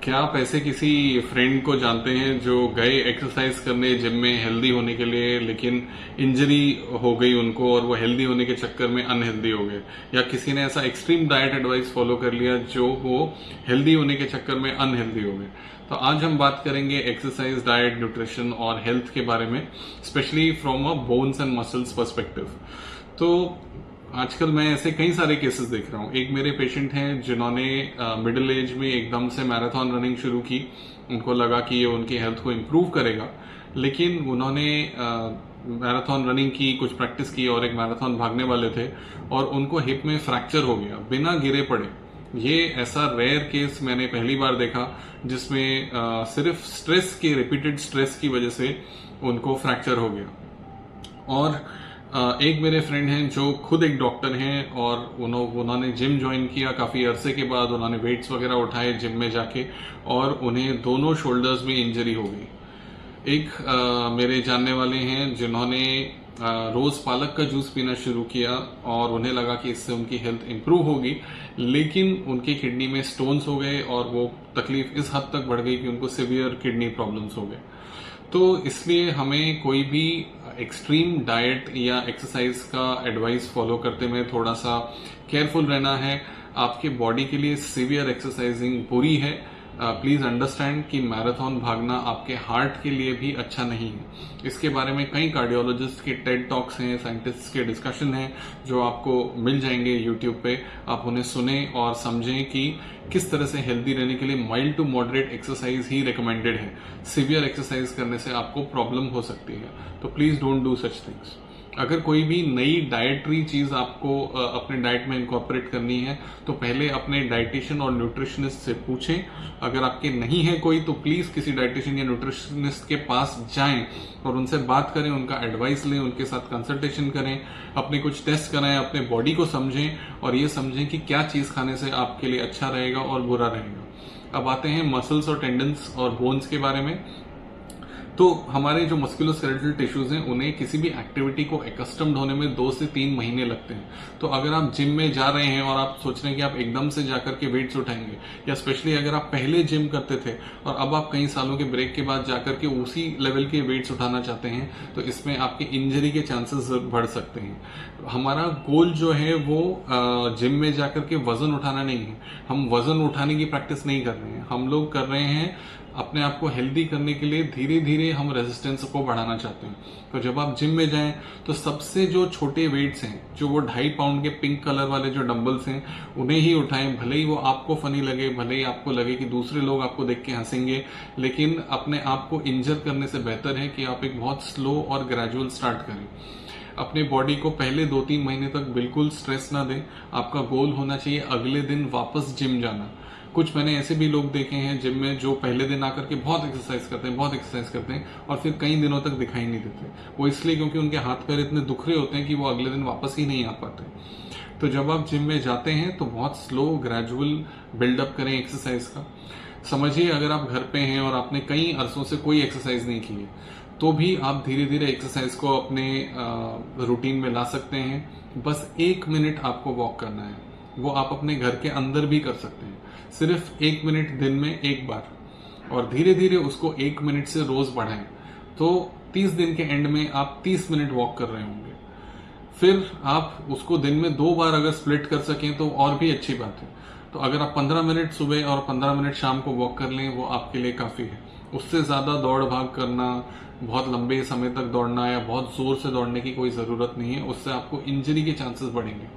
क्या आप ऐसे किसी फ्रेंड को जानते हैं जो गए एक्सरसाइज करने जिम में हेल्दी होने के लिए, लेकिन इंजरी हो गई उनको और वो हेल्दी होने के चक्कर में अनहेल्दी हो गए, या किसी ने ऐसा एक्सट्रीम डाइट एडवाइस फॉलो कर लिया जो वो हेल्दी होने के चक्कर में अनहेल्दी हो गए। तो आज हम बात करेंगे एक्सरसाइज, डाइट, न्यूट्रिशन और हेल्थ के बारे में, specially from a bones and muscles perspective. तो आजकल मैं ऐसे कई सारे केसेस देख रहा हूँ। एक मेरे पेशेंट हैं जिन्होंने मिडिल एज में एकदम से मैराथन रनिंग शुरू की। उनको लगा कि ये उनकी हेल्थ को इम्प्रूव करेगा, लेकिन उन्होंने मैराथन रनिंग की, कुछ प्रैक्टिस की और एक मैराथन भागने वाले थे और उनको हिप में फ्रैक्चर हो गया बिना गिरे पड़े। ये ऐसा रेयर केस मैंने पहली बार देखा जिसमें सिर्फ स्ट्रेस की, रिपीटेड स्ट्रेस की वजह से उनको फ्रैक्चर हो गया। और एक मेरे फ्रेंड हैं जो खुद एक डॉक्टर हैं और उन्होंने जिम ज्वाइन किया। काफी अरसे के बाद उन्होंने वेट्स वगैरह उठाए जिम में जाके और उन्हें दोनों शोल्डर्स में इंजरी हो गई। एक मेरे जानने वाले हैं जिन्होंने रोज पालक का जूस पीना शुरू किया और उन्हें लगा कि इससे उनकी हेल्थ इंप्रूव होगी, लेकिन उनकी किडनी में स्टोन्स हो गए और वो तकलीफ इस हद तक बढ़ गई कि उनको सिवियर किडनी प्रॉब्लम्स हो गए। तो इसलिए हमें कोई भी एक्सट्रीम डाइट या एक्सरसाइज का एडवाइस फॉलो करते में थोड़ा सा केयरफुल रहना है। आपके बॉडी के लिए सिवियर एक्सरसाइजिंग बुरी है। प्लीज अंडरस्टैंड कि मैराथन भागना आपके हार्ट के लिए भी अच्छा नहीं है। इसके बारे में कई कार्डियोलॉजिस्ट के टेड टॉक्स हैं, साइंटिस्ट के डिस्कशन हैं जो आपको मिल जाएंगे यूट्यूब पे। आप उन्हें सुने और समझें कि किस तरह से हेल्दी रहने के लिए माइल्ड टू मॉडरेट एक्सरसाइज ही रिकमेंडेड है। सिवियर एक्सरसाइज करने से आपको प्रॉब्लम हो सकती है, तो please don't do such things. अगर कोई भी नई डाइटरी चीज आपको अपने डाइट में इनकॉर्पोरेट करनी है तो पहले अपने डाइटिशियन और न्यूट्रिशनिस्ट से पूछें। अगर आपके नहीं है कोई तो प्लीज किसी डाइटिशियन या न्यूट्रिशनिस्ट के पास जाएं और उनसे बात करें, उनका एडवाइस लें, उनके साथ कंसल्टेशन करें, अपने कुछ टेस्ट कराएं, अपने बॉडी को समझें और ये समझें कि क्या चीज खाने से आपके लिए अच्छा रहेगा और बुरा रहेगा। अब आते हैं मसल्स और टेंडन्स और बोन्स के बारे में। तो हमारे जो मस्कुलोस्केलेटल टिश्यूज हैं उन्हें किसी भी एक्टिविटी को एकस्टम्ड होने में 2 से 3 महीने लगते हैं। तो अगर आप जिम में जा रहे हैं और आप सोच रहे हैं कि आप एकदम से जाकर के वेट्स उठाएंगे, या स्पेशली अगर आप पहले जिम करते थे और अब आप कई सालों के ब्रेक के बाद जाकर के उसी लेवल के वेट्स उठाना चाहते हैं, तो इसमें आपके इंजरी के चांसेस बढ़ सकते हैं। हमारा गोल जो है वो जिम में जाकर के वजन उठाना नहीं है। हम वजन उठाने की प्रैक्टिस नहीं कर रहे हैं। हम लोग कर रहे हैं अपने आप को हेल्दी करने के लिए, धीरे धीरे हम रेजिस्टेंस को बढ़ाना चाहते हैं। तो जब आप जिम में जाएं तो सबसे जो छोटे वेट्स हैं, जो वो 2.5 पाउंड के पिंक कलर वाले जो डंबल्स हैं, उन्हें ही उठाएं। भले ही वो आपको फनी लगे, भले ही आपको लगे कि दूसरे लोग आपको देख के हंसेंगे, लेकिन अपने आप को इंजर करने से बेहतर है कि आप एक बहुत स्लो और ग्रेजुअल स्टार्ट करें। अपने बॉडी को पहले 2-3 महीने तक बिल्कुल स्ट्रेस ना दें। आपका गोल होना चाहिए अगले दिन वापस जिम जाना। कुछ मैंने ऐसे भी लोग देखे हैं जिम में जो पहले दिन आकर के बहुत एक्सरसाइज करते हैं और फिर कई दिनों तक दिखाई नहीं देते। वो इसलिए क्योंकि उनके हाथ पैर इतने दुख रहे होते हैं कि वो अगले दिन वापस ही नहीं आ पाते। तो जब आप जिम में जाते हैं तो बहुत स्लो ग्रेजुअल बिल्डअप करें एक्सरसाइज का। समझिए अगर आप घर पे हैं और आपने कई अरसों से कोई एक्सरसाइज नहीं की है, तो भी आप धीरे धीरे एक्सरसाइज को अपने रूटीन में ला सकते हैं। बस 1 मिनट आपको वॉक करना है। वो आप अपने घर के अंदर भी कर सकते हैं, सिर्फ 1 मिनट दिन में एक बार, और धीरे धीरे उसको 1 मिनट से रोज बढ़ाएं। तो 30 दिन के एंड में आप 30 मिनट वॉक कर रहे होंगे। फिर आप उसको दिन में 2 बार अगर स्प्लिट कर सकें तो और भी अच्छी बात है। तो अगर आप 15 मिनट सुबह और 15 मिनट शाम को वॉक कर लें, वो आपके लिए काफी है। उससे ज्यादा दौड़ भाग करना, बहुत लंबे समय तक दौड़ना या बहुत जोर से दौड़ने की कोई जरूरत नहीं है। उससे आपको इंजरी के चांसेस बढ़ेंगे।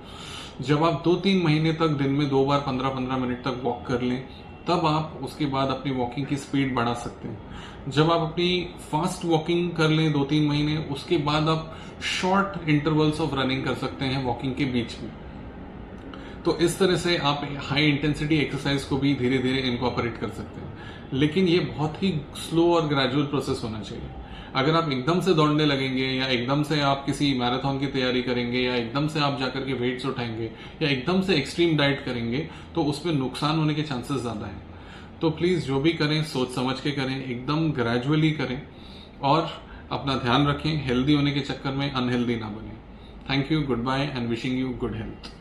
जब आप 2-3 महीने तक दिन में 2 बार 15-15 मिनट तक वॉक कर लें, तब आप उसके बाद अपनी वॉकिंग की स्पीड बढ़ा सकते हैं। जब आप अपनी फास्ट वॉकिंग कर लें 2-3 महीने, उसके बाद आप शॉर्ट इंटरवल्स ऑफ रनिंग कर सकते हैं वॉकिंग के बीच में। तो इस तरह से आप हाई इंटेंसिटी एक्सरसाइज को भी धीरे धीरे इनकॉर्पोरेट कर सकते हैं, लेकिन ये बहुत ही स्लो और ग्रेजुअल प्रोसेस होना चाहिए। अगर आप एकदम से दौड़ने लगेंगे या एकदम से आप किसी मैराथन की तैयारी करेंगे या एकदम से आप जाकर के वेट्स उठाएंगे या एकदम से एक्सट्रीम डाइट करेंगे, तो उसमें नुकसान होने के चांसेस ज्यादा हैं। तो प्लीज जो भी करें सोच समझ के करें, एकदम ग्रेजुअली करें और अपना ध्यान रखें। हेल्दी होने के चक्कर में अनहेल्दी ना बने। Thank you, goodbye and wishing you good health.